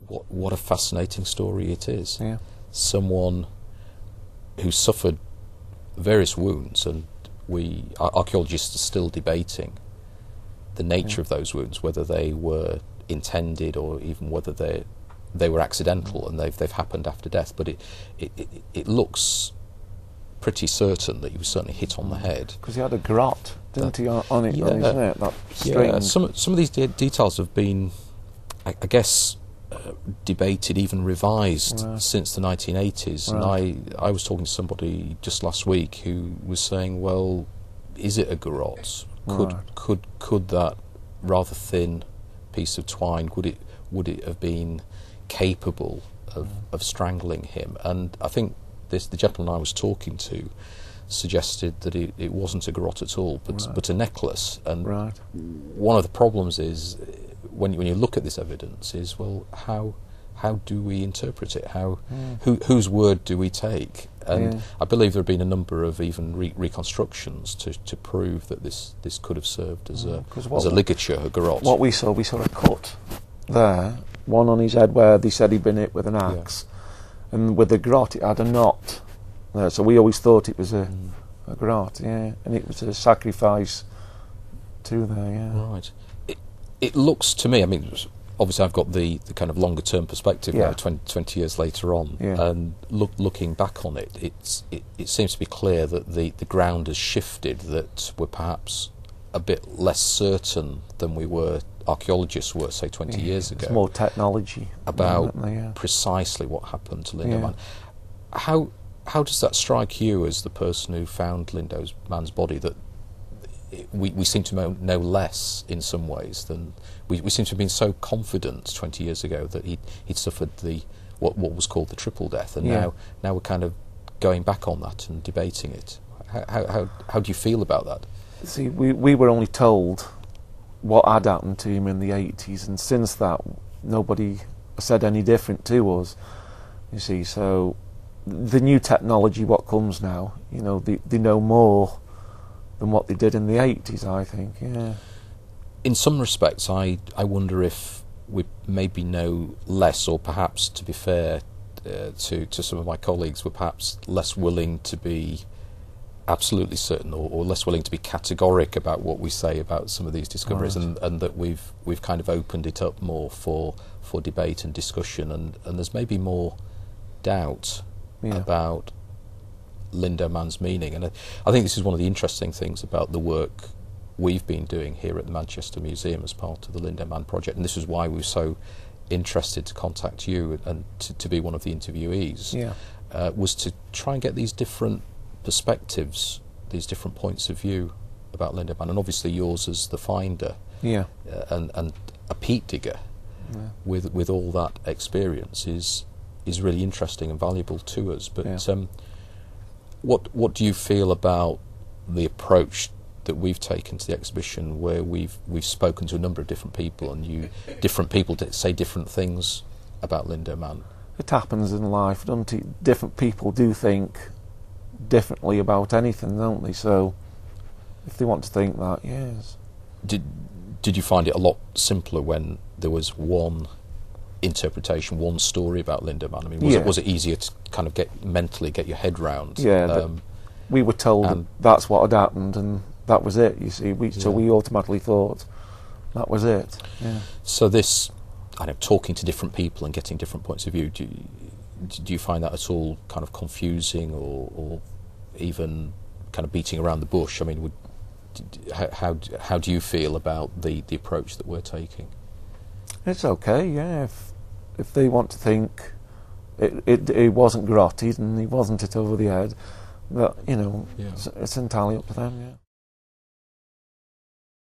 what a fascinating story it is. Yeah. Someone who suffered various wounds, and archaeologists are still debating the nature of those wounds, whether they were intended or even whether they were accidental and they've happened after death. But it looks pretty certain that he was certainly hit on the head. Because he had a grot, didn't he, on his neck? That yeah, some of these details have been, I guess, debated, even revised since the 1980s. Right. And I was talking to somebody just last week who was saying, well, is it a garrote? Could that rather thin piece of twine, would it have been capable of strangling him? And I think the gentleman I was talking to suggested that it wasn't a garrote at all, but a necklace. And one of the problems is, when you look at this evidence, is, well, how do we interpret it? Whose word do we take? And I believe there have been a number of even reconstructions to prove that this could have served as a ligature, a garrote. What we saw a cut there, one on his head where they said he'd been hit with an axe, and with the garrote it had a knot there, so we always thought it was a garrote, and it was a sacrifice to there, Right. It looks to me, I mean, obviously I've got the kind of longer term perspective now, 20 years later on, and looking back on it, it seems to be clear that the ground has shifted, that we're perhaps a bit less certain than archaeologists were, say, 20 years ago. There's more technology about precisely what happened to Lindow Man. How does that strike you as the person who found Lindow Man's body, that we seem to know less in some ways than we seem to have been so confident 20 years ago that he'd suffered what was called the triple death, and now we're kind of going back on that and debating it. How do you feel about that? See, we were only told what had happened to him in the 80s, and since that nobody said any different to us, you see. So the new technology, what comes now, they know more than what they did in the 80s, I think, In some respects, I wonder if we maybe know less, or perhaps, to be fair to some of my colleagues, we're perhaps less willing to be absolutely certain, or less willing to be categoric about what we say about some of these discoveries, and that we've kind of opened it up more for debate and discussion, and there's maybe more doubt about Lindow Man's meaning. And I think this is one of the interesting things about the work we've been doing here at the Manchester Museum as part of the Lindow Man project, and this is why we were so interested to contact you and to be one of the interviewees, was to try and get these different perspectives, these different points of view about Lindow Man, and obviously yours as the finder, and a peat digger with all that experience is really interesting and valuable to us. But what do you feel about the approach that we've taken to the exhibition, where we've spoken to a number of different people, and different people say different things about Lindow Man? It happens in life, doesn't it? Different people do think differently about anything, don't they? So if they want to think that, yes. Did you find it a lot simpler when there was one interpretation, one story about Lindow Man? I mean, was it easier to kind of mentally get your head round? We were told that that's what had happened, and that was it, you see. So we automatically thought that was it. So this, talking to different people and getting different points of view, do you find that at all kind of confusing, or even kind of beating around the bush? I mean, how do you feel about the approach that we're taking? It's okay, if they want to think it wasn't grotted and he wasn't hit over the head, but it's entirely up to them.